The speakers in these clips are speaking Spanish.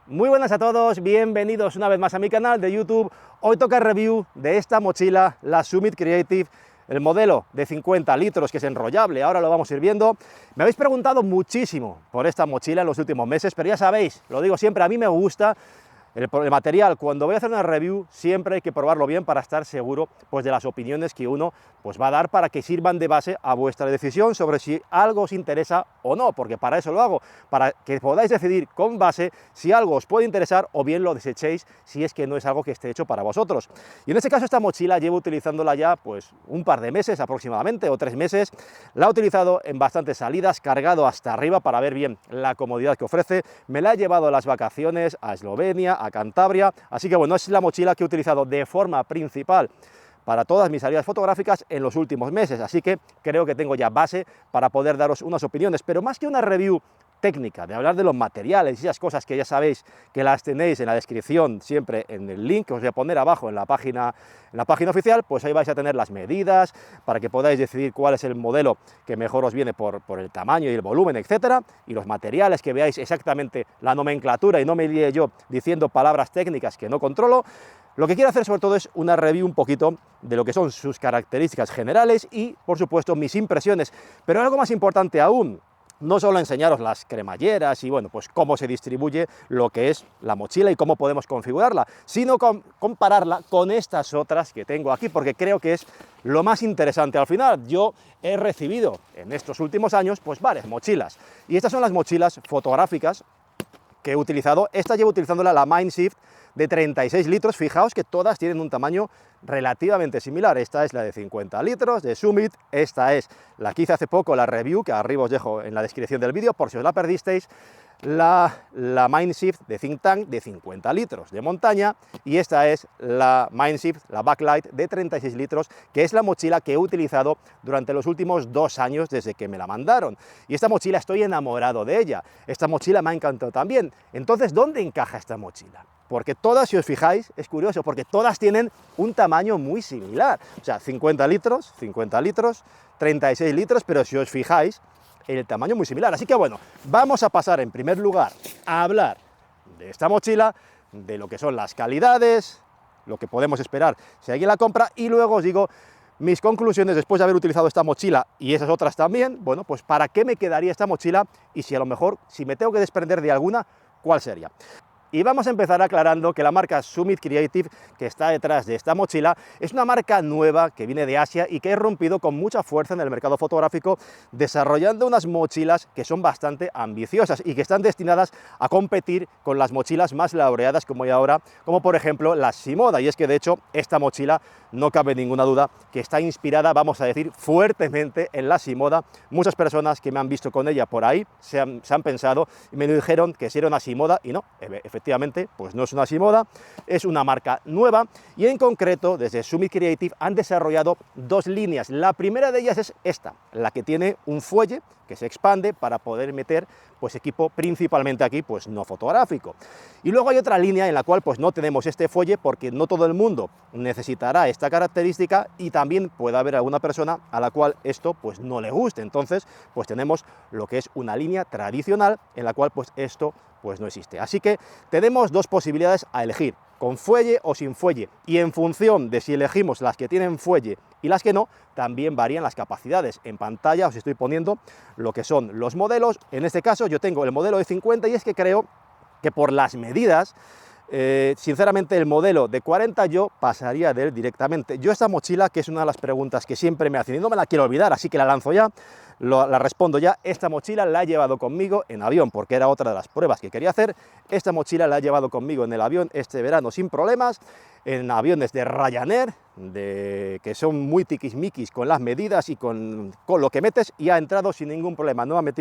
Muy buenas a todos, bienvenidos una vez más a mi canal de YouTube. Hoy toca review de esta mochila, la Summit Creative, el modelo de 50 litros que es enrollable, ahora lo vamos a ir viendo. Me habéis preguntado muchísimo por esta mochila en los últimos meses, pero ya sabéis, lo digo siempre, a mí me gusta el material. Cuando voy a hacer una review siempre hay que probarlo bien para estar seguro pues, de las opiniones que uno pues, va a dar para que sirvan de base a vuestra decisión sobre si algo os interesa o no, porque para eso lo hago, para que podáis decidir con base si algo os puede interesar o bien lo desechéis si es que no es algo que esté hecho para vosotros. Y en este caso esta mochila llevo utilizándola ya pues un par de meses aproximadamente o 3 meses. La he utilizado en bastantes salidas, cargado hasta arriba para ver bien la comodidad que ofrece. Me la he llevado a las vacaciones a Eslovenia, a Cantabria, así que bueno, es la mochila que he utilizado de forma principal para todas mis salidas fotográficas en los últimos meses, así que creo que tengo ya base para poder daros unas opiniones, pero más que una review técnica, de hablar de los materiales y esas cosas que ya sabéis que las tenéis en la descripción, siempre en el link que os voy a poner abajo en la página oficial, pues ahí vais a tener las medidas para que podáis decidir cuál es el modelo que mejor os viene por el tamaño y el volumen, etcétera, y los materiales, que veáis exactamente la nomenclatura y no me líe yo diciendo palabras técnicas que no controlo. Lo que quiero hacer sobre todo es una review un poquito de lo que son sus características generales y, por supuesto, mis impresiones, pero algo más importante aún, no solo enseñaros las cremalleras y bueno, pues cómo se distribuye lo que es la mochila y cómo podemos configurarla, sino compararla con estas otras que tengo aquí, porque creo que es lo más interesante al final. Yo he recibido en estos últimos años pues varias mochilas y estas son las mochilas fotográficas que he utilizado. Esta llevo utilizándola, la Mindshift, de 36 litros, fijaos que todas tienen un tamaño relativamente similar. Esta es la de 50 litros de Summit, esta es la que hice hace poco, la review, que arriba os dejo en la descripción del vídeo por si os la perdisteis, la Mindshift de Think Tank de 50 litros de montaña, y esta es la Mindshift, la Backlight de 36 litros, que es la mochila que he utilizado durante los últimos 2 años desde que me la mandaron. Y esta mochila estoy enamorado de ella, esta mochila me ha encantado también. Entonces, ¿dónde encaja esta mochila? Porque todas, si os fijáis, es curioso, porque todas tienen un tamaño muy similar. O sea, 50 litros, 36 litros, pero si os fijáis, el tamaño muy similar. Así que bueno, vamos a pasar en primer lugar a hablar de esta mochila, de lo que son las calidades, lo que podemos esperar si alguien la compra, y luego os digo mis conclusiones después de haber utilizado esta mochila y esas otras también. Bueno, pues para qué me quedaría esta mochila y si a lo mejor, si me tengo que desprender de alguna, ¿cuál sería? Y vamos a empezar aclarando que la marca Summit Creative, que está detrás de esta mochila, es una marca nueva que viene de Asia y que ha rompido con mucha fuerza en el mercado fotográfico, desarrollando unas mochilas que son bastante ambiciosas y que están destinadas a competir con las mochilas más laureadas como hay ahora, como por ejemplo la Shimoda. Y es que de hecho esta mochila, no cabe ninguna duda, que está inspirada, vamos a decir, fuertemente en la Shimoda. Muchas personas que me han visto con ella por ahí se han pensado y me dijeron que si era una Shimoda, y no, efectivamente, pues no es una Shimoda, es una marca nueva, y en concreto desde Summit Creative han desarrollado 2 líneas. La primera de ellas es esta, la que tiene un fuelle que se expande para poder meter pues equipo principalmente aquí pues no fotográfico. Y luego hay otra línea en la cual pues no tenemos este fuelle, porque no todo el mundo necesitará esta característica y también puede haber alguna persona a la cual esto pues no le guste. Entonces pues tenemos lo que es una línea tradicional en la cual pues esto pues no existe. Así que tenemos 2 posibilidades a elegir, con fuelle o sin fuelle, y en función de si elegimos las que tienen fuelle y las que no, también varían las capacidades. En pantalla os estoy poniendo lo que son los modelos. En este caso yo tengo el modelo de 50 y es que creo que por las medidas, sinceramente el modelo de 40 yo pasaría de él directamente. Yo esta mochila, que es una de las preguntas que siempre me hacen y no me la quiero olvidar, así que la lanzo ya, la respondo ya. Esta mochila la he llevado conmigo en avión, porque era otra de las pruebas que quería hacer. Esta mochila la he llevado conmigo en el avión este verano sin problemas, en aviones de Ryanair, que son muy tiquismiquis con las medidas y con lo que metes, y ha entrado sin ningún problema. No me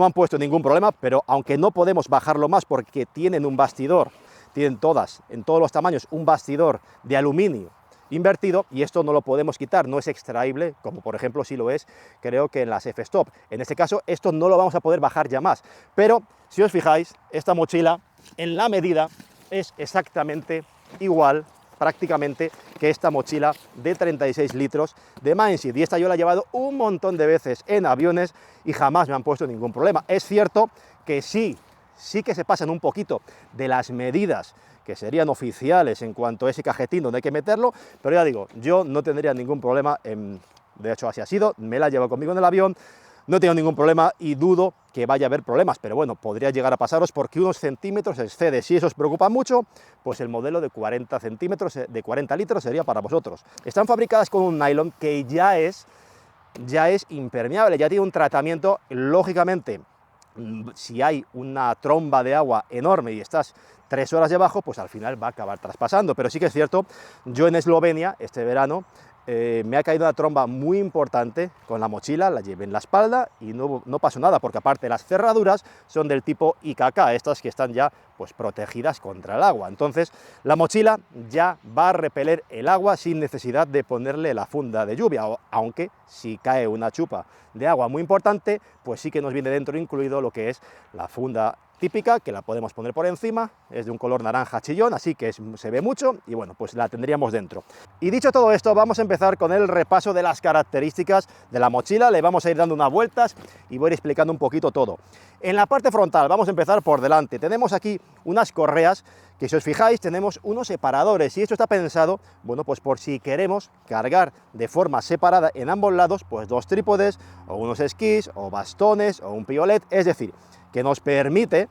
han puesto ningún problema, pero aunque no podemos bajarlo más porque tienen un bastidor, tienen todas, en todos los tamaños, un bastidor de aluminio invertido, y esto no lo podemos quitar, no es extraíble, como por ejemplo si lo es, creo que en las F-Stop. En este caso, esto no lo vamos a poder bajar ya más, pero si os fijáis, esta mochila en la medida es exactamente igual, prácticamente, que esta mochila de 36 litros de Mindshift, y esta yo la he llevado un montón de veces en aviones y jamás me han puesto ningún problema. Es cierto que sí, sí que se pasan un poquito de las medidas que serían oficiales en cuanto a ese cajetín donde hay que meterlo, pero ya digo, yo no tendría ningún problema, de hecho así ha sido, me la llevo conmigo en el avión, no he tenido ningún problema y dudo que vaya a haber problemas, pero bueno, podría llegar a pasaros porque unos centímetros excede. Si eso os preocupa mucho, pues el modelo de 40 centímetros, de 40 litros sería para vosotros. Están fabricadas con un nylon que ya es impermeable, ya tiene un tratamiento, lógicamente, si hay una tromba de agua enorme y estás 3 horas debajo, pues al final va a acabar traspasando. Pero sí que es cierto, yo en Eslovenia, este verano, me ha caído una tromba muy importante con la mochila, la llevé en la espalda y no pasó nada, porque aparte las cerraduras son del tipo IKK, estas que están ya pues protegidas contra el agua. Entonces la mochila ya va a repeler el agua sin necesidad de ponerle la funda de lluvia, aunque si cae una chupa de agua muy importante, pues sí que nos viene dentro incluido lo que es la funda típica, que la podemos poner por encima, es de un color naranja chillón, así que se ve mucho y bueno, pues la tendríamos dentro. Y dicho todo esto, vamos a empezar con el repaso de las características de la mochila, le vamos a ir dando unas vueltas y voy a ir explicando un poquito todo. En la parte frontal, vamos a empezar por delante, tenemos aquí unas correas que si os fijáis tenemos unos separadores y esto está pensado, bueno, pues por si queremos cargar de forma separada en ambos lados, pues 2 trípodes o unos esquís o bastones o un piolet, es decir, que nos permite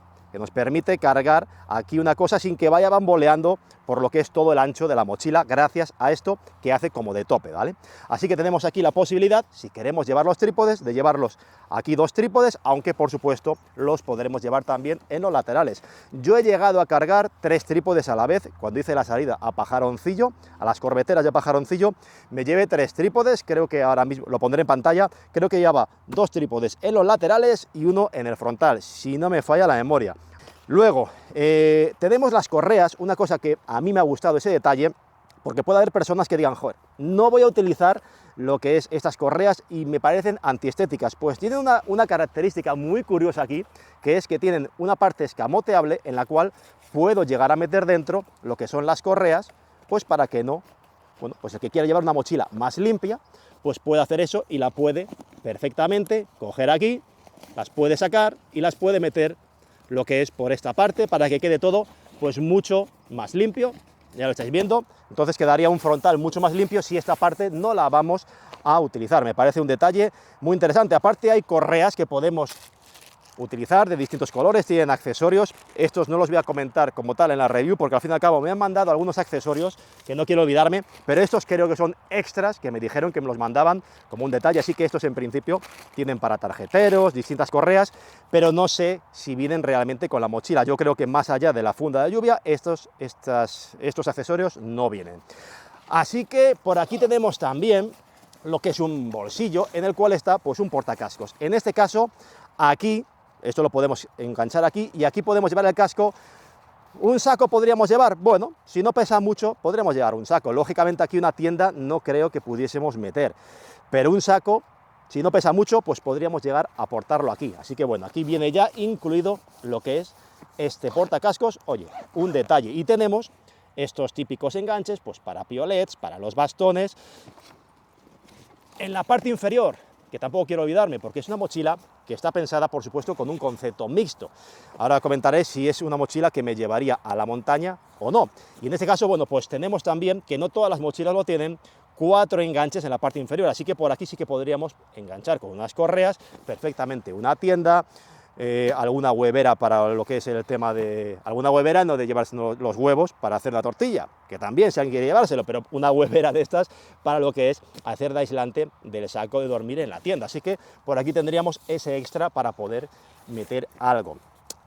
cargar aquí una cosa sin que vaya bamboleando por lo que es todo el ancho de la mochila, gracias a esto que hace como de tope, ¿vale? Así que tenemos aquí la posibilidad, si queremos llevar los trípodes, de llevarlos aquí 2 trípodes, aunque por supuesto los podremos llevar también en los laterales. Yo he llegado a cargar 3 trípodes a la vez, cuando hice la salida a Pajaroncillo, a las corbeteras de Pajaroncillo, me llevé 3 trípodes, creo que ahora mismo lo pondré en pantalla, creo que llevaba 2 trípodes en los laterales y 1 en el frontal, si no me falla la memoria. Luego, tenemos las correas, una cosa que a mí me ha gustado ese detalle, porque puede haber personas que digan, joder, no voy a utilizar lo que es estas correas y me parecen antiestéticas. Pues tienen una característica muy curiosa aquí, que es que tienen una parte escamoteable en la cual puedo llegar a meter dentro lo que son las correas, pues para que no, bueno, pues el que quiera llevar una mochila más limpia, pues puede hacer eso y la puede perfectamente coger aquí, las puede sacar y las puede meter lo que es por esta parte para que quede todo pues mucho más limpio, ya lo estáis viendo, entonces quedaría un frontal mucho más limpio si esta parte no la vamos a utilizar. Me parece un detalle muy interesante. Aparte hay correas que podemos utilizar de distintos colores, tienen accesorios, estos no los voy a comentar como tal en la review porque al fin y al cabo me han mandado algunos accesorios que no quiero olvidarme, pero estos creo que son extras que me dijeron que me los mandaban como un detalle, así que estos en principio tienen para tarjeteros, distintas correas, pero no sé si vienen realmente con la mochila. Yo creo que más allá de la funda de lluvia, estos accesorios no vienen. Así que por aquí tenemos también lo que es un bolsillo en el cual está pues un portacascos. En este caso, aquí esto lo podemos enganchar aquí y aquí podemos llevar el casco. ¿Un saco podríamos llevar? Bueno, si no pesa mucho, podríamos llevar un saco. Lógicamente aquí una tienda no creo que pudiésemos meter, pero un saco, si no pesa mucho, pues podríamos llegar a portarlo aquí. Así que bueno, aquí viene ya incluido lo que es este portacascos. Oye, un detalle. Y tenemos estos típicos enganches, pues para piolets, para los bastones. En la parte inferior, que tampoco quiero olvidarme, porque es una mochila que está pensada, por supuesto, con un concepto mixto. Ahora comentaré si es una mochila que me llevaría a la montaña o no. Y en este caso, bueno, pues tenemos también, que no todas las mochilas lo tienen, 4 enganches en la parte inferior, así que por aquí sí que podríamos enganchar con unas correas perfectamente una tienda, alguna huevera para lo que es el tema de... Alguna huevera no de llevarse los huevos para hacer la tortilla, que también si alguien quiere llevárselo, pero una huevera de estas para lo que es hacer de aislante del saco de dormir en la tienda. Así que por aquí tendríamos ese extra para poder meter algo.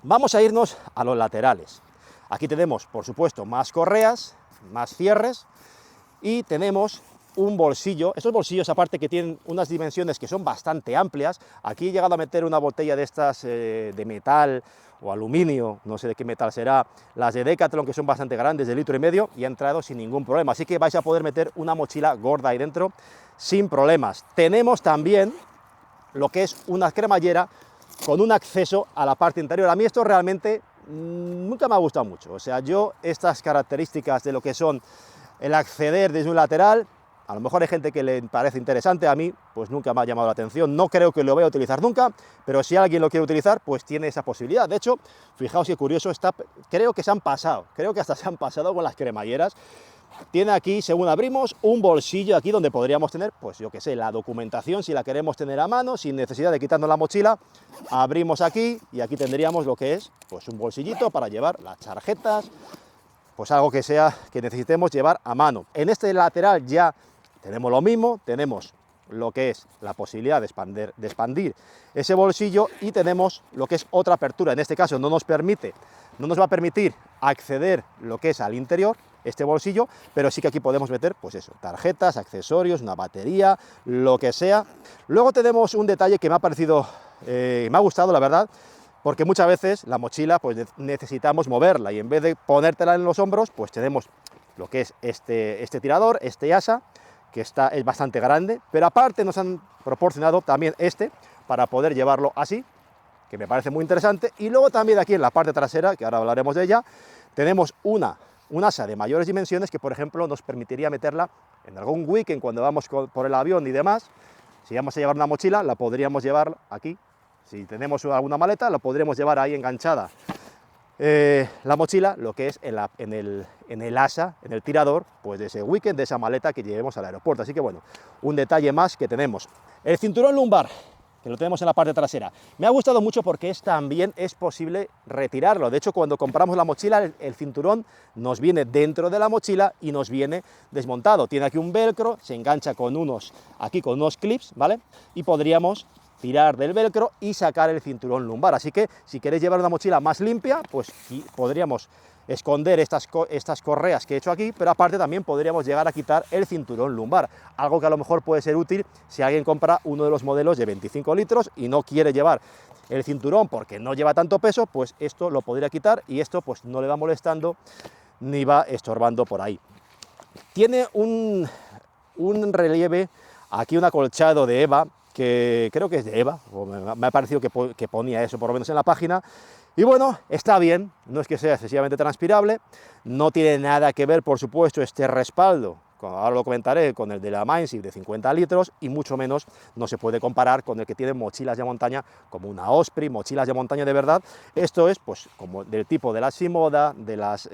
Vamos a irnos a los laterales. Aquí tenemos, por supuesto, más correas, más cierres y tenemos un bolsillo. Estos bolsillos aparte que tienen unas dimensiones que son bastante amplias. Aquí he llegado a meter una botella de estas de metal o aluminio, no sé de qué metal será, las de Decathlon, que son bastante grandes, de 1,5 litros, y ha entrado sin ningún problema, así que vais a poder meter una mochila gorda ahí dentro sin problemas. Tenemos también lo que es una cremallera con un acceso a la parte interior. A mí esto realmente nunca me ha gustado mucho, o sea, yo estas características de lo que son el acceder desde un lateral, A lo mejor hay gente que le parece interesante, a mí pues nunca me ha llamado la atención, no creo que lo vaya a utilizar nunca, pero si alguien lo quiere utilizar, pues tiene esa posibilidad. De hecho, fijaos qué curioso está, creo que hasta se han pasado con las cremalleras. Tiene aquí, según abrimos, un bolsillo aquí donde podríamos tener, pues yo qué sé, la documentación, si la queremos tener a mano, sin necesidad de quitarnos la mochila. Abrimos aquí y aquí tendríamos lo que es, pues un bolsillito para llevar las tarjetas, pues algo que sea que necesitemos llevar a mano. En este lateral ya tenemos lo mismo, tenemos lo que es la posibilidad de expandir ese bolsillo y tenemos lo que es otra apertura. En este caso no nos va a permitir acceder lo que es al interior, este bolsillo, pero sí que aquí podemos meter, pues eso, tarjetas, accesorios, una batería, lo que sea. Luego tenemos un detalle que me ha parecido, me ha gustado, la verdad, porque muchas veces la mochila pues necesitamos moverla y en vez de ponértela en los hombros, pues tenemos lo que es este tirador, este asa, que es bastante grande, pero aparte nos han proporcionado también para poder llevarlo así, que me parece muy interesante. Y luego también aquí en la parte trasera, que ahora hablaremos de ella, tenemos un asa de mayores dimensiones que, por ejemplo, nos permitiría meterla en algún weekend cuando vamos por el avión y demás. Si vamos a llevar una mochila, la podríamos llevar aquí. Si tenemos alguna maleta, la podríamos llevar ahí enganchada. La mochila, lo que es en el asa, en el tirador, pues de ese weekend, de esa maleta que llevemos al aeropuerto. Así que bueno, un detalle más que tenemos. El cinturón lumbar, que lo tenemos en la parte trasera. Me ha gustado mucho porque también es posible retirarlo. De hecho, cuando compramos la mochila, el cinturón nos viene dentro de la mochila y nos viene desmontado. Tiene aquí un velcro, se engancha con unos clips, ¿vale? Y podríamos tirar del velcro y sacar el cinturón lumbar. Así que si queréis llevar una mochila más limpia, pues podríamos esconder estas correas que he hecho aquí, pero aparte también podríamos llegar a quitar el cinturón lumbar, algo que a lo mejor puede ser útil si alguien compra uno de los modelos de 25 litros y no quiere llevar el cinturón porque no lleva tanto peso, pues esto lo podría quitar y esto pues no le va molestando ni va estorbando por ahí. Tiene un relieve, aquí un acolchado de EVA, que creo que es de EVA, o me ha parecido que ponía eso por lo menos en la página, y bueno, está bien, no es que sea excesivamente transpirable, no tiene nada que ver, por supuesto, este respaldo, ahora lo comentaré, con el de la Mindshift de 50 litros, y mucho menos no se puede comparar con el que tiene mochilas de montaña, como una Osprey, mochilas de montaña de verdad. Esto es, pues, como del tipo de la Shimoda, de las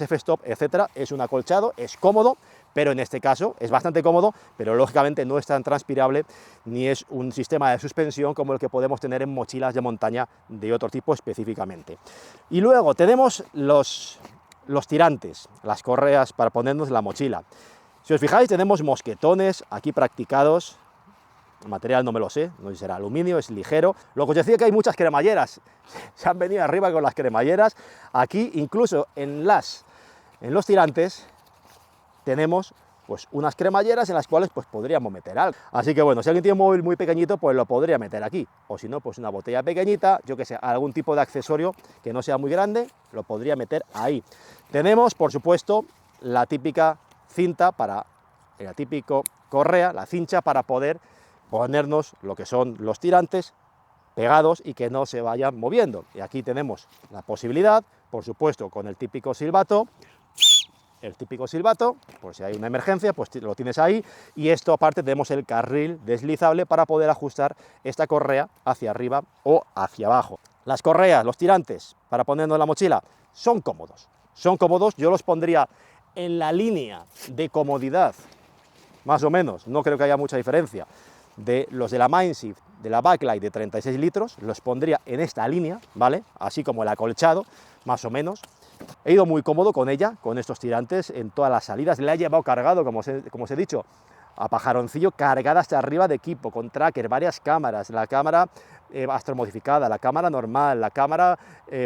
F-Stop, etcétera, es un acolchado, es cómodo, pero en este caso es bastante cómodo, pero lógicamente no es tan transpirable ni es un sistema de suspensión como el que podemos tener en mochilas de montaña de otro tipo específicamente. Y luego tenemos los tirantes, las correas para ponernos en la mochila. Si os fijáis, tenemos mosquetones aquí practicados. El material no me lo sé, no sé si será aluminio, es ligero. Lo que os decía, que hay muchas cremalleras, se han venido arriba con las cremalleras. Aquí incluso en los tirantes tenemos pues unas cremalleras en las cuales pues podríamos meter algo. Así que bueno, si alguien tiene un móvil muy pequeñito, pues lo podría meter aquí. O si no, pues una botella pequeñita, yo que sé, algún tipo de accesorio que no sea muy grande, lo podría meter ahí. Tenemos, por supuesto, la típica cinta la típica correa, la cincha para poder ponernos lo que son los tirantes pegados y que no se vayan moviendo. Y aquí tenemos la posibilidad, por supuesto, con el típico silbato, por si hay una emergencia, pues lo tienes ahí. Y esto aparte tenemos el carril deslizable para poder ajustar esta correa hacia arriba o hacia abajo. Las correas, los tirantes para ponernos en la mochila son cómodos, yo los pondría en la línea de comodidad, más o menos, no creo que haya mucha diferencia, de los de la Mindshift, de la Backlight de 36 litros, los pondría en esta línea, ¿vale? Así como el acolchado, más o menos. He ido muy cómodo con ella, con estos tirantes, en todas las salidas. Le he llevado cargado, como os he dicho, a pajaroncillo, cargada hasta arriba de equipo, con tracker, varias cámaras, la cámara astromodificada, la cámara normal, la cámara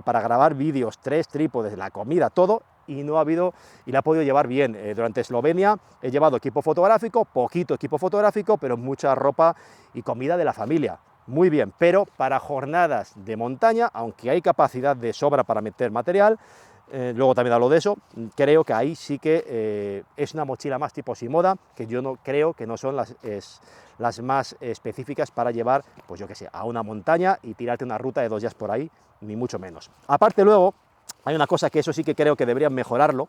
para grabar vídeos, 3 trípodes, la comida, todo, y no ha habido, y la he podido llevar bien. Durante Eslovenia he llevado equipo fotográfico, poquito equipo fotográfico, pero mucha ropa y comida de la familia. Muy bien, pero para jornadas de montaña, aunque hay capacidad de sobra para meter material, luego también hablo de eso, creo que ahí sí que es una mochila más tipo Shimoda, que yo no creo que no son las más específicas para llevar, pues yo que sé, a una montaña y tirarte una ruta de 2 días por ahí, ni mucho menos. Aparte luego, hay una cosa que eso sí que creo que deberían mejorarlo,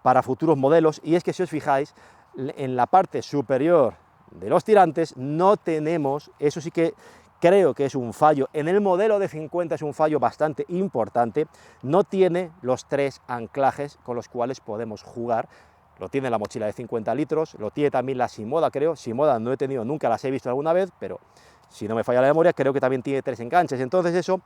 para futuros modelos, y es que si os fijáis, en la parte superior de los tirantes no tenemos, eso sí que creo que es un fallo, en el modelo de 50 es un fallo bastante importante, no tiene los 3 anclajes con los cuales podemos jugar. Lo tiene la mochila de 50 litros, lo tiene también la Shimoda, creo. Shimoda no he tenido nunca, las he visto alguna vez, pero si no me falla la memoria, creo que también tiene 3 enganches. Entonces eso,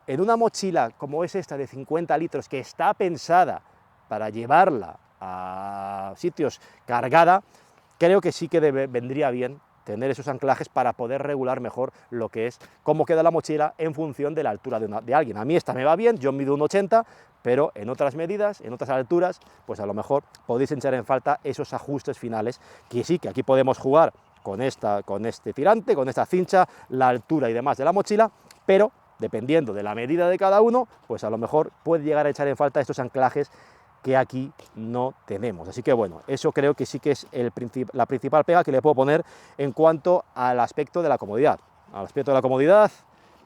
en una mochila como es esta de 50 litros, que está pensada para llevarla a sitios cargada, creo que sí que vendría bien tener esos anclajes para poder regular mejor lo que es cómo queda la mochila en función de la altura de alguien. A mí esta me va bien, yo mido 1,80, pero en otras medidas, en otras alturas, pues a lo mejor podéis echar en falta esos ajustes finales, que sí, que aquí podemos jugar con este tirante, con esta cincha, la altura y demás de la mochila, pero dependiendo de la medida de cada uno, pues a lo mejor puede llegar a echar en falta estos anclajes que aquí no tenemos. Así que bueno, eso creo que sí que es la principal pega que le puedo poner en cuanto al aspecto de la comodidad. Al aspecto de la comodidad,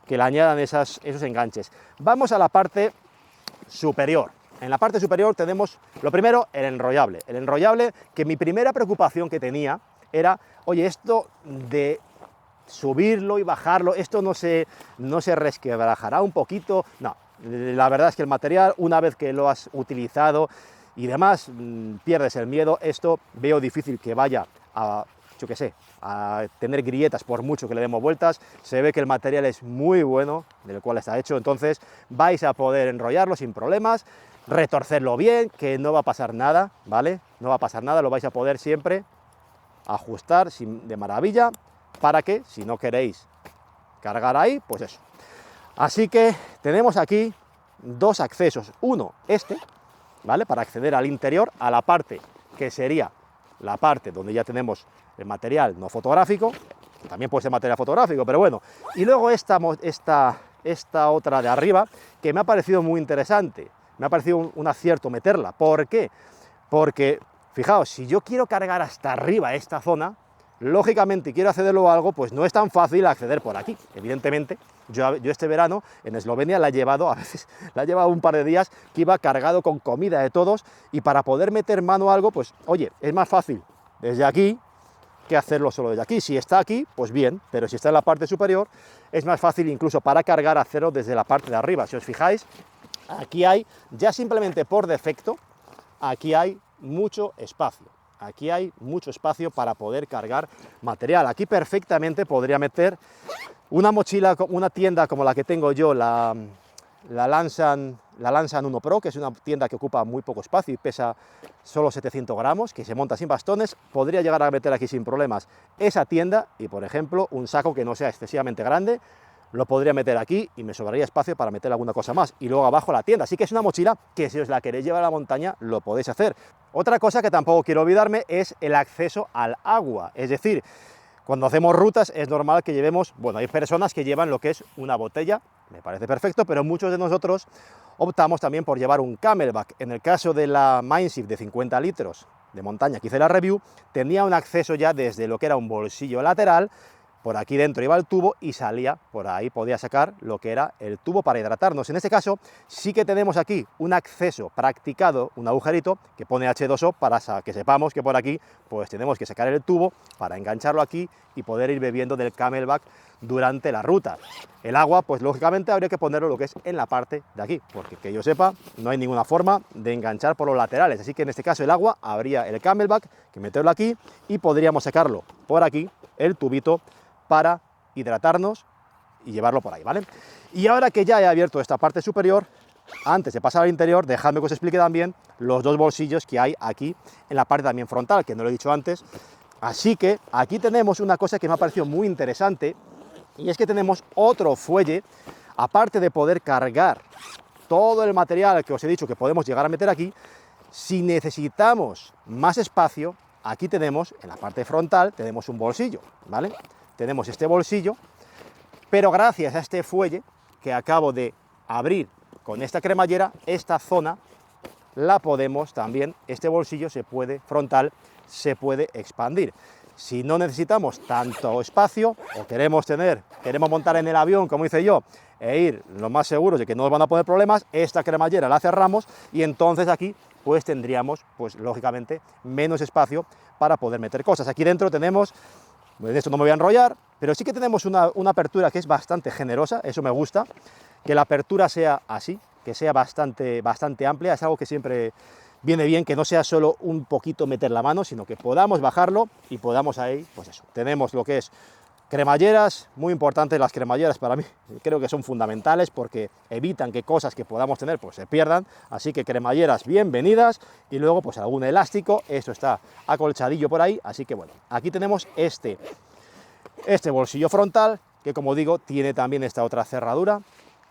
que le añadan esos enganches. Vamos a la parte superior. En la parte superior tenemos, lo primero, el enrollable. El enrollable, que mi primera preocupación que tenía era, oye, esto de subirlo y bajarlo, esto no se resquebrajará un poquito. No, la verdad es que el material, una vez que lo has utilizado y demás, pierdes el miedo. Esto veo difícil que vaya a, yo qué sé, a tener grietas por mucho que le demos vueltas. Se ve que el material es muy bueno, del cual está hecho, entonces vais a poder enrollarlo sin problemas, retorcerlo bien, que no va a pasar nada, ¿vale? No va a pasar nada, lo vais a poder siempre ajustar de maravilla, para que, si no queréis cargar ahí, pues eso. Así que tenemos aquí 2 accesos. Uno, ¿vale? Para acceder al interior, a la parte que sería la parte donde ya tenemos el material no fotográfico, también puede ser material fotográfico, pero bueno. Y luego esta otra de arriba, que me ha parecido muy interesante, me ha parecido un acierto meterla. ¿Por qué? Porque, fijaos, si yo quiero cargar hasta arriba esta zona, lógicamente quiero accederlo a algo, pues no es tan fácil acceder por aquí. Evidentemente, yo este verano en Eslovenia la he llevado, a veces la he llevado un par de días, que iba cargado con comida de todos, y para poder meter mano a algo, pues oye, es más fácil desde aquí que hacerlo solo desde aquí. Si está aquí, pues bien, pero si está en la parte superior, es más fácil incluso para cargar hacerlo desde la parte de arriba. Si os fijáis, aquí hay, ya simplemente por defecto, aquí hay mucho espacio. Aquí hay mucho espacio para poder cargar material. Aquí perfectamente podría meter una mochila, una tienda como la que tengo yo, la Lansan 1 Pro, que es una tienda que ocupa muy poco espacio y pesa solo 700 gramos, que se monta sin bastones. Podría llegar a meter aquí sin problemas esa tienda y, por ejemplo, un saco que no sea excesivamente grande, lo podría meter aquí y me sobraría espacio para meter alguna cosa más. Y luego abajo la tienda. Así que es una mochila que, si os la queréis llevar a la montaña, lo podéis hacer. Otra cosa que tampoco quiero olvidarme es el acceso al agua. Es decir, cuando hacemos rutas es normal que llevemos, bueno, hay personas que llevan lo que es una botella, me parece perfecto, pero muchos de nosotros optamos también por llevar un Camelback. En el caso de la Mindshift de 50 litros de montaña que hice la review, tenía un acceso ya desde lo que era un bolsillo lateral. Por aquí dentro iba el tubo y salía, por ahí podía sacar lo que era el tubo para hidratarnos. En este caso sí que tenemos aquí un acceso practicado, un agujerito que pone H2O para que sepamos que por aquí pues tenemos que sacar el tubo para engancharlo aquí y poder ir bebiendo del Camelback durante la ruta. El agua, pues lógicamente habría que ponerlo lo que es en la parte de aquí, porque que yo sepa no hay ninguna forma de enganchar por los laterales. Así que en este caso el agua, habría el Camelback que meterlo aquí y podríamos sacarlo por aquí, el tubito, para hidratarnos y llevarlo por ahí, ¿vale? Y ahora que ya he abierto esta parte superior, antes de pasar al interior, dejadme que os explique también los 2 bolsillos que hay aquí en la parte también frontal, que no lo he dicho antes. Así que aquí tenemos una cosa que me ha parecido muy interesante, y es que tenemos otro fuelle, aparte de poder cargar todo el material que os he dicho que podemos llegar a meter aquí. Si necesitamos más espacio, aquí tenemos, en la parte frontal, tenemos un bolsillo, ¿vale? Tenemos este bolsillo, pero gracias a este fuelle que acabo de abrir con esta cremallera, esta zona la podemos también, este bolsillo frontal se puede expandir. Si no necesitamos tanto espacio o queremos montar en el avión, como hice yo, e ir lo más seguros de que no nos van a poner problemas, esta cremallera la cerramos y entonces aquí pues tendríamos, pues lógicamente, menos espacio para poder meter cosas. Aquí dentro tenemos, de esto no me voy a enrollar, pero sí que tenemos una apertura que es bastante generosa, eso me gusta, que la apertura sea así, que sea bastante amplia, es algo que siempre viene bien, que no sea solo un poquito meter la mano, sino que podamos bajarlo y podamos ahí, pues eso, tenemos lo que es cremalleras, muy importantes las cremalleras para mí, creo que son fundamentales porque evitan que cosas que podamos tener pues se pierdan, así que cremalleras bienvenidas, y luego pues algún elástico, esto está acolchadillo por ahí, así que bueno, aquí tenemos este bolsillo frontal, que como digo, tiene también esta otra cerradura,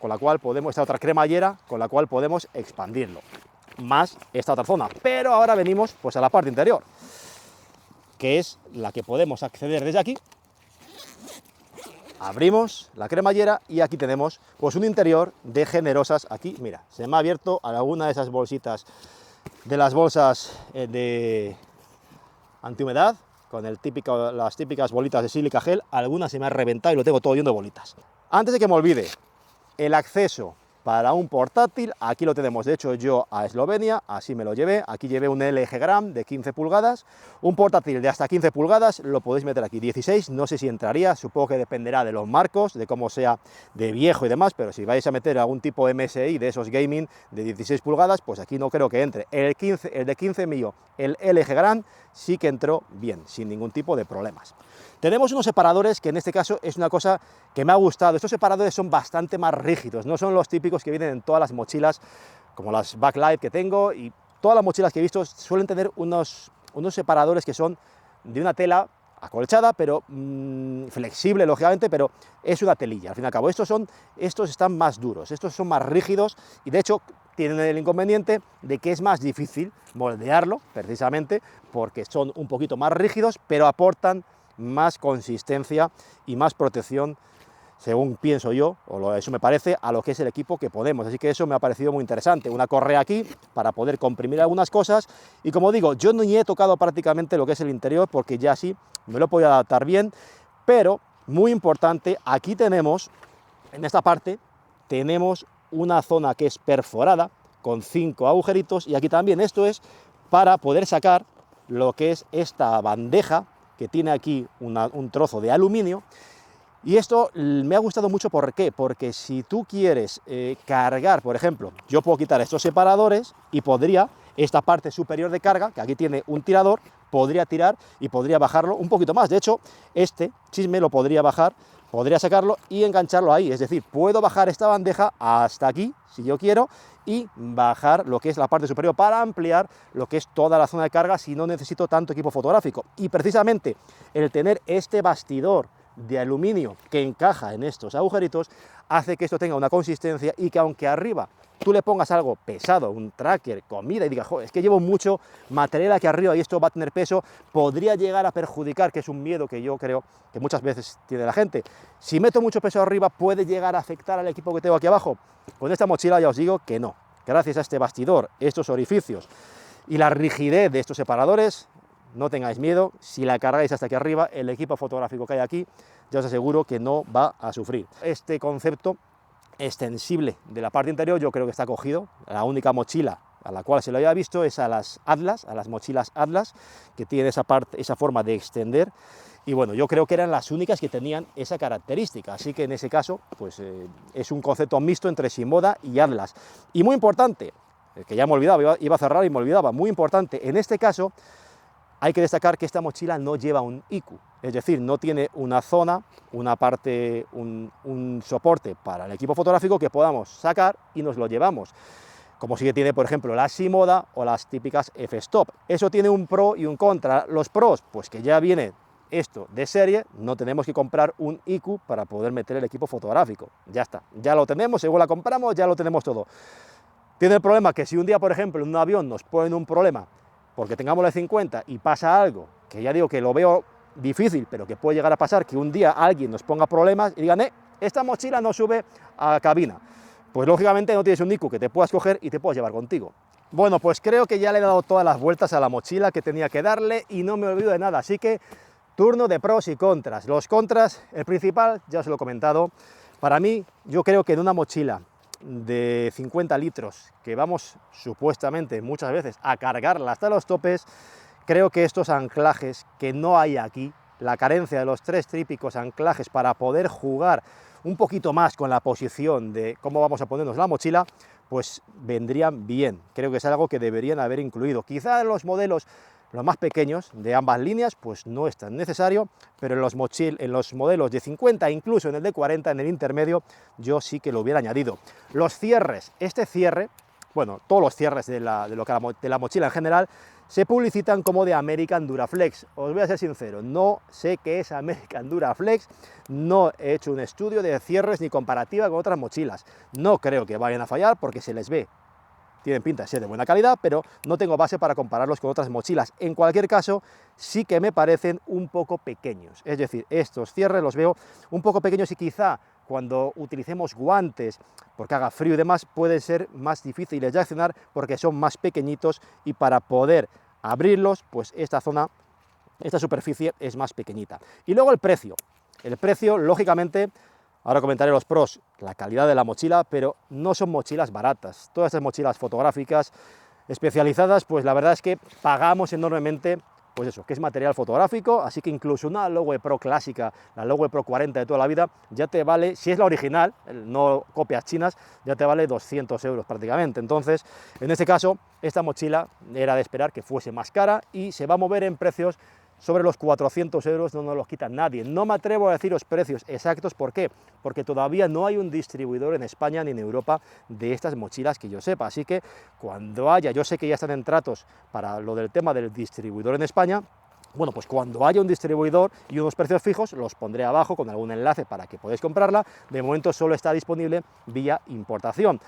con la cual podemos, esta otra cremallera, con la cual podemos expandirlo, más esta otra zona, pero ahora venimos pues a la parte interior, que es la que podemos acceder desde aquí. Abrimos la cremallera y aquí tenemos pues un interior de generosas. Aquí, mira, se me ha abierto alguna de esas bolsitas de las bolsas de antihumedad con las típicas bolitas de sílica gel. Alguna se me ha reventado y lo tengo todo lleno de bolitas. Antes de que me olvide, el acceso para un portátil, aquí lo tenemos, de hecho yo a Eslovenia, así me lo llevé, aquí llevé un LG Gram de 15 pulgadas, un portátil de hasta 15 pulgadas, lo podéis meter aquí, 16, no sé si entraría, supongo que dependerá de los marcos, de cómo sea de viejo y demás, pero si vais a meter algún tipo MSI de esos gaming de 16 pulgadas, pues aquí no creo que entre. El de 15 mío, el LG Gram, sí que entró bien, sin ningún tipo de problemas. Tenemos unos separadores que en este caso es una cosa que me ha gustado. Estos separadores son bastante más rígidos, no son los típicos que vienen en todas las mochilas, como las Backlight que tengo, y todas las mochilas que he visto suelen tener unos separadores que son de una tela acolchada, pero flexible, lógicamente, pero es una telilla. Al fin y al cabo, estos están más duros, estos son más rígidos y de hecho tienen el inconveniente de que es más difícil moldearlo, precisamente porque son un poquito más rígidos, pero aportan más consistencia y más protección, según pienso yo, eso me parece, a lo que es el equipo que podemos. Así que eso me ha parecido muy interesante. Una correa aquí para poder comprimir algunas cosas. Y como digo, yo ni he tocado prácticamente lo que es el interior porque ya sí me lo he podido adaptar bien. Pero, muy importante, aquí tenemos, en esta parte, tenemos una zona que es perforada con 5 agujeritos. Y aquí también esto es para poder sacar lo que es esta bandeja que tiene aquí un trozo de aluminio. Y esto me ha gustado mucho, ¿por qué? Porque si tú quieres cargar, por ejemplo, yo puedo quitar estos separadores y podría, esta parte superior de carga, que aquí tiene un tirador, podría tirar y podría bajarlo un poquito más. De hecho, este chisme lo podría bajar, podría sacarlo y engancharlo ahí. Es decir, puedo bajar esta bandeja hasta aquí, si yo quiero, y bajar lo que es la parte superior para ampliar lo que es toda la zona de carga si no necesito tanto equipo fotográfico. Y precisamente el tener este bastidor de aluminio que encaja en estos agujeritos hace que esto tenga una consistencia y que aunque arriba tú le pongas algo pesado, un tracker, comida, y digas, joder, es que llevo mucho material aquí arriba y esto va a tener peso, podría llegar a perjudicar, que es un miedo que yo creo que muchas veces tiene la gente. Si meto mucho peso arriba, ¿puede llegar a afectar al equipo que tengo aquí abajo? Con esta mochila ya os digo que no. Gracias a este bastidor, estos orificios y la rigidez de estos separadores, no tengáis miedo, si la cargáis hasta aquí arriba, el equipo fotográfico que hay aquí, ya os aseguro que no va a sufrir. Este concepto extensible de la parte interior yo creo que está cogido. La única mochila a la cual se lo había visto es a las Atlas, a las mochilas Atlas, que tiene esa forma de extender. Y bueno, yo creo que eran las únicas que tenían esa característica, así que en ese caso, pues es un concepto mixto entre Shimoda y Atlas. Y muy importante, que ya me olvidaba, iba a cerrar y me olvidaba, muy importante, en este caso, hay que destacar que esta mochila no lleva un ICU, es decir, no tiene una zona, una parte, un soporte para el equipo fotográfico que podamos sacar y nos lo llevamos, como sí que tiene, por ejemplo, la Shimoda o las típicas F-Stop. Eso tiene un pro y un contra. Los pros, pues que ya viene esto de serie, no tenemos que comprar un ICU para poder meter el equipo fotográfico. Ya está, ya lo tenemos, según la compramos, ya lo tenemos todo. Tiene el problema que si un día, por ejemplo, en un avión nos ponen un problema porque tengamos la 50 y pasa algo, que ya digo que lo veo difícil, pero que puede llegar a pasar, que un día alguien nos ponga problemas y digan, esta mochila no sube a cabina. Pues lógicamente no tienes un ICU que te puedas coger y te puedas llevar contigo. Bueno, pues creo que ya le he dado todas las vueltas a la mochila que tenía que darle y no me olvido de nada, así que turno de pros y contras. Los contras, el principal, ya os lo he comentado, para mí, yo creo que en una mochila de 50 litros que vamos supuestamente muchas veces a cargarla hasta los topes, creo que estos anclajes que no hay aquí, la carencia de los 3 típicos anclajes para poder jugar un poquito más con la posición de cómo vamos a ponernos la mochila, pues vendrían bien. Creo que es algo que deberían haber incluido. Quizá en los modelos los más pequeños de ambas líneas, pues no es tan necesario, pero en los modelos de 50, incluso en el de 40, en el intermedio, yo sí que lo hubiera añadido. Los cierres, este cierre, bueno, todos los cierres de la mochila en general, se publicitan como de American Duraflex. Os voy a ser sincero, no sé qué es American Duraflex, no he hecho un estudio de cierres ni comparativa con otras mochilas. No creo que vayan a fallar porque se les ve, tienen pinta de ser de buena calidad, pero no tengo base para compararlos con otras mochilas. En cualquier caso, sí que me parecen un poco pequeños. Es decir, estos cierres los veo un poco pequeños y quizá cuando utilicemos guantes, porque haga frío y demás, pueden ser más difíciles de accionar porque son más pequeñitos y para poder abrirlos, pues esta superficie es más pequeñita. Y luego el precio. El precio, lógicamente, ahora comentaré los pros, la calidad de la mochila, pero no son mochilas baratas. Todas estas mochilas fotográficas especializadas, pues la verdad es que pagamos enormemente, pues eso, que es material fotográfico, así que incluso una Lowe Pro clásica, la Lowe Pro 40 de toda la vida, ya te vale, si es la original, no copias chinas, ya te vale 200 euros prácticamente. Entonces, en este caso, esta mochila era de esperar que fuese más cara y se va a mover en precios sobre los 400 euros, no nos los quita nadie. No me atrevo a decir los precios exactos, ¿por qué? Porque todavía no hay un distribuidor en España ni en Europa de estas mochilas que yo sepa, así que cuando haya, yo sé que ya están en tratos para lo del tema del distribuidor en España, bueno, pues cuando haya un distribuidor y unos precios fijos, los pondré abajo con algún enlace para que podáis comprarla. De momento solo está disponible vía importación.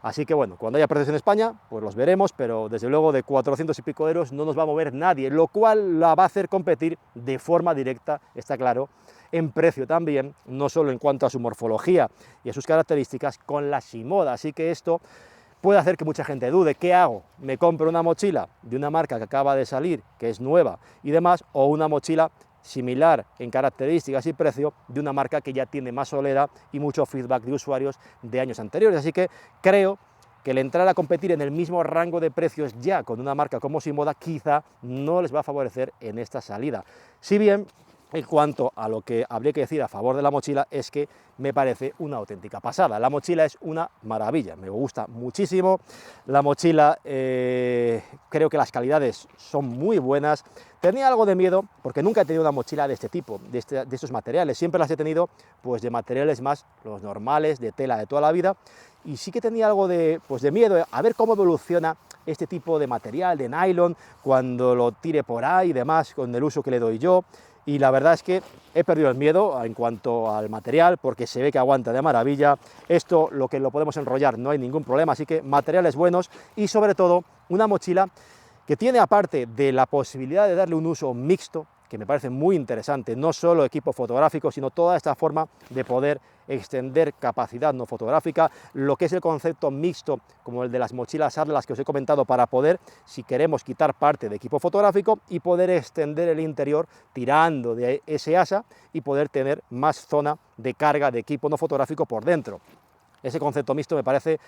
Así que bueno, cuando haya precios en España, pues los veremos, pero desde luego de 400 y pico euros no nos va a mover nadie, lo cual la va a hacer competir de forma directa, está claro, en precio también, no solo en cuanto a su morfología y a sus características, con la Shimoda. Así que esto puede hacer que mucha gente dude, ¿qué hago? ¿Me compro una mochila de una marca que acaba de salir, que es nueva y demás, o una mochila similar en características y precio de una marca que ya tiene más solera y mucho feedback de usuarios de años anteriores? Así que creo que el entrar a competir en el mismo rango de precios ya con una marca como Shimoda quizá no les va a favorecer en esta salida. Si bien, en cuanto a lo que habría que decir a favor de la mochila, es que me parece una auténtica pasada. La mochila es una maravilla, me gusta muchísimo. La mochila, creo que las calidades son muy buenas. Tenía algo de miedo porque nunca he tenido una mochila de este tipo, de estos materiales. Siempre las he tenido pues de materiales más los normales, de tela de toda la vida. Y sí que tenía algo de miedo a ver cómo evoluciona este tipo de material, de nylon, cuando lo tire por ahí y demás, con el uso que le doy yo. Y la verdad es que he perdido el miedo en cuanto al material, porque se ve que aguanta de maravilla. Esto, lo podemos enrollar, no hay ningún problema, así que materiales buenos y sobre todo una mochila que tiene, aparte de la posibilidad de darle un uso mixto, que me parece muy interesante, no solo equipo fotográfico, sino toda esta forma de poder extender capacidad no fotográfica, lo que es el concepto mixto, como el de las mochilas Atlas que os he comentado, para poder, si queremos, quitar parte de equipo fotográfico y poder extender el interior tirando de ese asa y poder tener más zona de carga de equipo no fotográfico por dentro. Ese concepto mixto me parece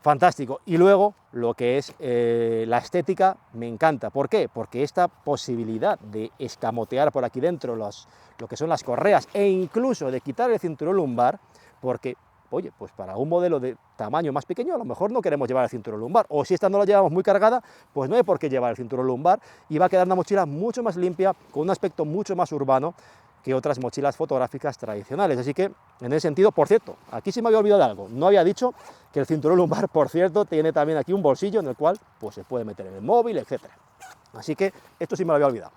fantástico. Y luego lo que es la estética me encanta. ¿Por qué? Porque esta posibilidad de escamotear por aquí dentro lo que son las correas e incluso de quitar el cinturón lumbar, porque, oye, pues para un modelo de tamaño más pequeño a lo mejor no queremos llevar el cinturón lumbar, o si esta no la llevamos muy cargada, pues no hay por qué llevar el cinturón lumbar y va a quedar una mochila mucho más limpia, con un aspecto mucho más urbano que otras mochilas fotográficas tradicionales. Así que, en ese sentido, por cierto, aquí sí me había olvidado de algo. No había dicho que el cinturón lumbar, por cierto, tiene también aquí un bolsillo en el cual pues, se puede meter en el móvil, etc. Así que esto sí me lo había olvidado.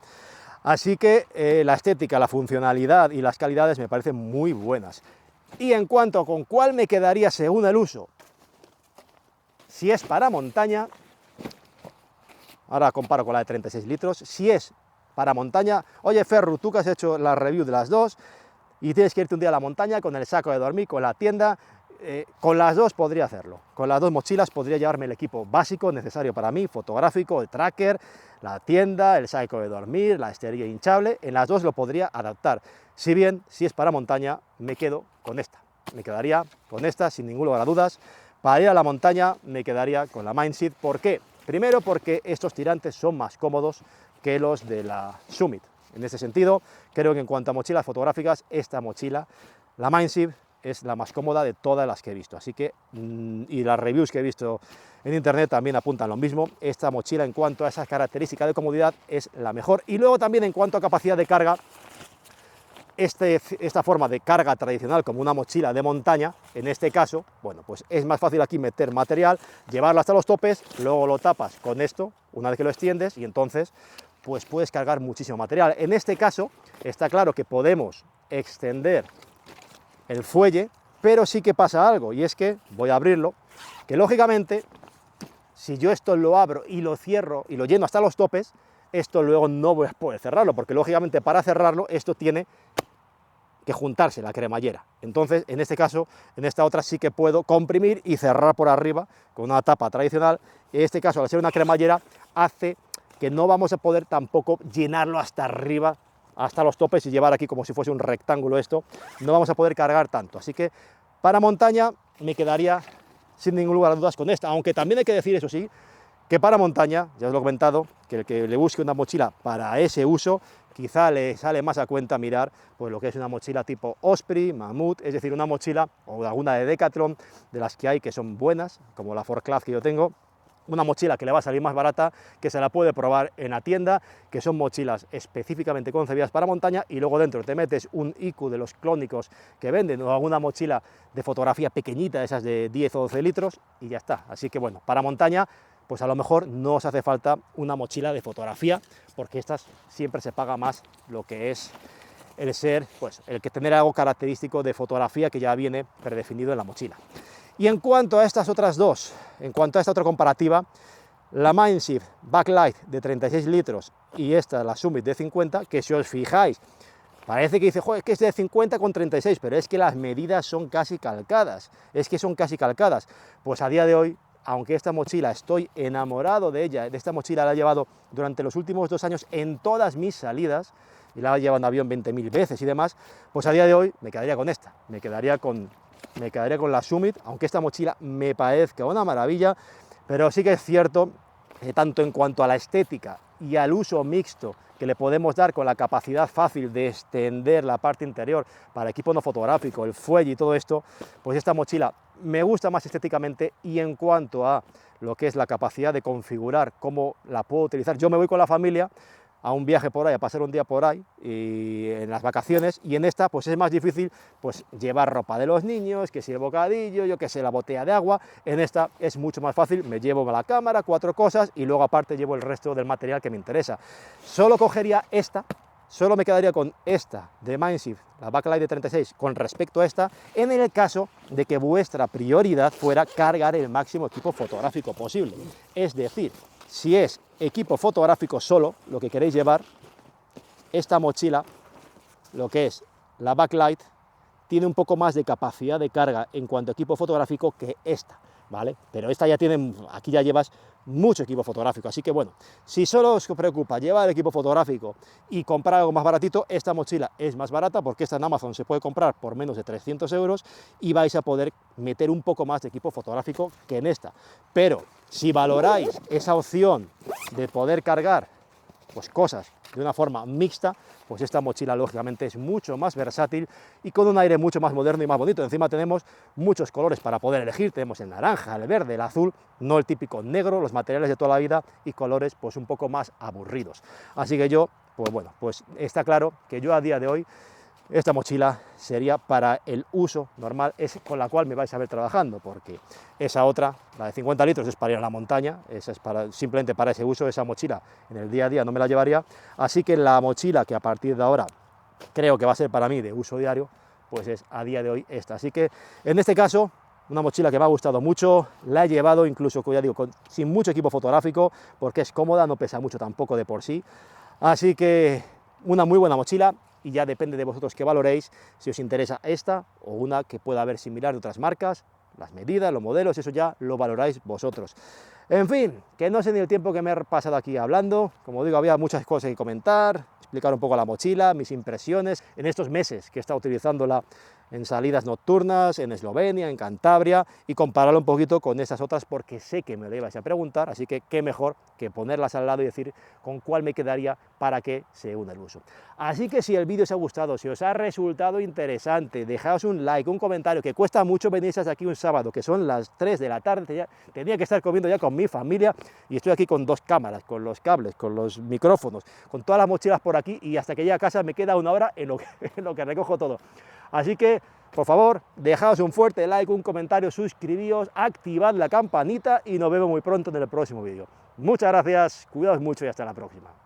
Así que la estética, la funcionalidad y las calidades me parecen muy buenas. Y en cuanto a con cuál me quedaría según el uso, si es para montaña, ahora comparo con la de 36 litros, si es para montaña, oye Ferru, tú que has hecho la review de las dos y tienes que irte un día a la montaña con el saco de dormir, con la tienda, con las dos podría hacerlo. Con las dos mochilas podría llevarme el equipo básico necesario para mí, fotográfico, el tracker, la tienda, el saco de dormir, la esterilla hinchable, en las dos lo podría adaptar. Si bien, si es para montaña, me quedo con esta. Me quedaría con esta sin ningún lugar a dudas, para ir a la montaña me quedaría con la Mindseed. ¿Por qué? Primero porque estos tirantes son más cómodos que los de la Summit. En ese sentido, creo que en cuanto a mochilas fotográficas, esta mochila, la Mindseed, es la más cómoda de todas las que he visto. Así que, y las reviews que he visto en internet también apuntan lo mismo. Esta mochila, en cuanto a esas características de comodidad, es la mejor. Y luego también en cuanto a capacidad de carga, esta forma de carga tradicional como una mochila de montaña, en este caso, bueno, pues es más fácil aquí meter material, llevarlo hasta los topes, luego lo tapas con esto, una vez que lo extiendes, y entonces pues puedes cargar muchísimo material. En este caso está claro que podemos extender el fuelle, pero sí que pasa algo, y es que voy a abrirlo, que lógicamente, si yo esto lo abro y lo cierro y lo lleno hasta los topes, esto luego no voy a poder cerrarlo, porque lógicamente para cerrarlo esto tiene que juntarse la cremallera. Entonces, en este caso, en esta otra sí que puedo comprimir y cerrar por arriba con una tapa tradicional. En este caso, al ser una cremallera, hace que no vamos a poder tampoco llenarlo hasta arriba, hasta los topes, y llevar aquí como si fuese un rectángulo esto. No vamos a poder cargar tanto. Así que para montaña me quedaría sin ningún lugar a dudas con esta, aunque también hay que decir, eso sí, que para montaña, ya os lo he comentado, que el que le busque una mochila para ese uso, quizá le sale más a cuenta mirar pues lo que es una mochila tipo Osprey, Mammoth, es decir, una mochila o alguna de Decathlon, de las que hay que son buenas, como la Ford Club que yo tengo, una mochila que le va a salir más barata, que se la puede probar en la tienda, que son mochilas específicamente concebidas para montaña, y luego dentro te metes un IQ de los clónicos que venden, o alguna mochila de fotografía pequeñita, esas de 10 o 12 litros, y ya está. Así que bueno, para montaña, pues a lo mejor no os hace falta una mochila de fotografía, porque estas siempre se paga más lo que es el ser, pues el que tener algo característico de fotografía que ya viene predefinido en la mochila. Y en cuanto a estas otras dos, en cuanto a esta otra comparativa, la Mindseed Backlight de 36 litros y esta, la Summit de 50, que si os fijáis, parece que dice, joder, que es de 50 con 36, pero es que las medidas son casi calcadas, Pues a día de hoy, aunque esta mochila estoy enamorado de ella, de esta mochila la he llevado durante los últimos 2 años en todas mis salidas, y la he llevado en avión 20.000 veces y demás, pues a día de hoy me quedaría con esta, me quedaría con la Summit, aunque esta mochila me parezca una maravilla, pero sí que es cierto que tanto en cuanto a la estética y al uso mixto que le podemos dar, con la capacidad fácil de extender la parte interior para equipo no fotográfico, el fuelle y todo esto, pues esta mochila me gusta más estéticamente. Y en cuanto a lo que es la capacidad de configurar cómo la puedo utilizar, yo me voy con la familia a un viaje por ahí, a pasar un día por ahí, y en las vacaciones, y en esta pues es más difícil pues llevar ropa de los niños, que si el bocadillo, yo que sé, la botella de agua. En esta es mucho más fácil, me llevo la cámara, 4 cosas, y luego aparte llevo el resto del material que me interesa. Solo cogería esta, solo me quedaría con esta de Mindseed, la Backlight de 36, con respecto a esta, en el caso de que vuestra prioridad fuera cargar el máximo equipo fotográfico posible. Es decir, si es equipo fotográfico solo lo que queréis llevar, esta mochila, lo que es la Backlight, tiene un poco más de capacidad de carga en cuanto a equipo fotográfico que esta, ¿vale? Pero esta ya tiene, aquí ya llevas mucho equipo fotográfico, así que bueno, si solo os preocupa llevar equipo fotográfico y comprar algo más baratito, esta mochila es más barata, porque esta en Amazon se puede comprar por menos de 300 euros y vais a poder meter un poco más de equipo fotográfico que en esta. Pero si valoráis esa opción de poder cargar pues cosas de una forma mixta, pues esta mochila lógicamente es mucho más versátil y con un aire mucho más moderno y más bonito. Encima tenemos muchos colores para poder elegir, tenemos el naranja, el verde, el azul, no el típico negro, los materiales de toda la vida, y colores pues un poco más aburridos. Así que yo, pues bueno, pues está claro que yo a día de hoy esta mochila sería para el uso normal, es con la cual me vais a ver trabajando, porque esa otra, la de 50 litros, es para ir a la montaña, esa es simplemente para ese uso. Esa mochila en el día a día no me la llevaría, así que la mochila que a partir de ahora creo que va a ser para mí de uso diario, pues es a día de hoy esta. Así que en este caso, una mochila que me ha gustado mucho, la he llevado incluso, como ya digo, sin mucho equipo fotográfico, porque es cómoda, no pesa mucho tampoco de por sí, así que una muy buena mochila. Y ya depende de vosotros que valoréis si os interesa esta o una que pueda haber similar de otras marcas, las medidas, los modelos, eso ya lo valoráis vosotros. En fin, que no sé ni el tiempo que me he pasado aquí hablando. Como digo, había muchas cosas que comentar, explicar un poco la mochila, mis impresiones en estos meses que he estado utilizándola en salidas nocturnas, en Eslovenia, en Cantabria, y compararlo un poquito con esas otras, porque sé que me lo ibais a preguntar, así que qué mejor que ponerlas al lado y decir con cuál me quedaría para que se una el uso. Así que si el vídeo os ha gustado, si os ha resultado interesante, dejaos un like, un comentario, que cuesta mucho venirse hasta aquí un sábado, que son las 3 de la tarde, tenía que estar comiendo ya con mi familia, y estoy aquí con 2 cámaras, con los cables, con los micrófonos, con todas las mochilas por aquí, y hasta que llegue a casa me queda 1 hora en lo que recojo todo. Así que, por favor, dejaos un fuerte like, un comentario, suscribíos, activad la campanita y nos vemos muy pronto en el próximo vídeo. Muchas gracias, cuidaos mucho y hasta la próxima.